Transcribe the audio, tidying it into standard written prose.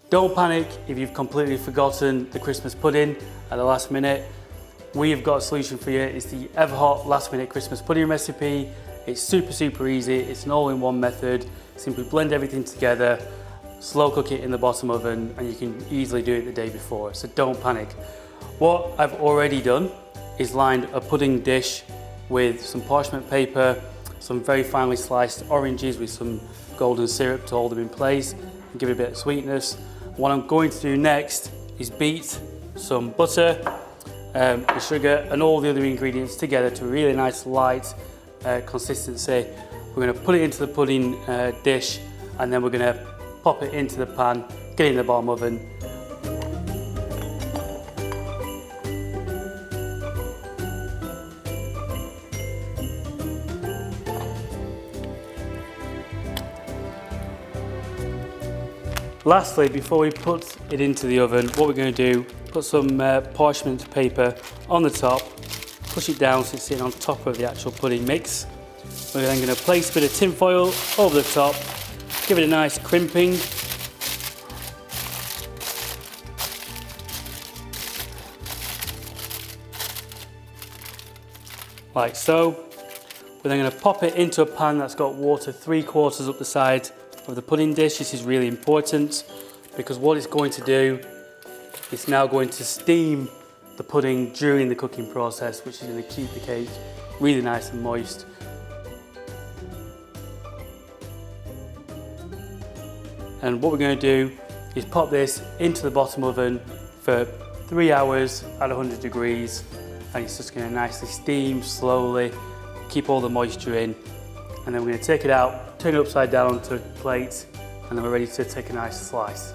Don't panic if you've completely forgotten the Christmas pudding at the last minute. We've got a solution for you. It's the Everhot last minute Christmas pudding recipe. It's super easy. It's an all-in-one method. Simply blend everything together, slow cook it in the bottom oven, and you can easily do it the day before, so don't panic. What I've already done is lined a pudding dish with some parchment paper, some very finely sliced oranges with some golden syrup to hold them in place and give it a bit of sweetness. What I'm going to do next is beat some butter, the sugar and all the other ingredients together to a really nice light consistency. We're going to put it into the pudding dish, and then we're going to pop it into the pan, get it in the bottom oven. Lastly, before we put it into the oven, what we're going to do, put some parchment paper on the top, push it down so it's sitting on top of the actual pudding mix. We're then going to place a bit of tin foil over the top, give it a nice crimping. Like so. We're then going to pop it into a pan that's got water 3/4 up the side of the pudding dish. This is really important because what it's going to do, it's now going to steam the pudding during the cooking process, which is going to keep the cake really nice and moist. And what we're going to do is pop this into the bottom oven for 3 hours at 100 degrees, and it's just going to nicely steam slowly, keep all the moisture in, and then we're going to take it out, turn it upside down onto a plate, and then we're ready to take a nice slice.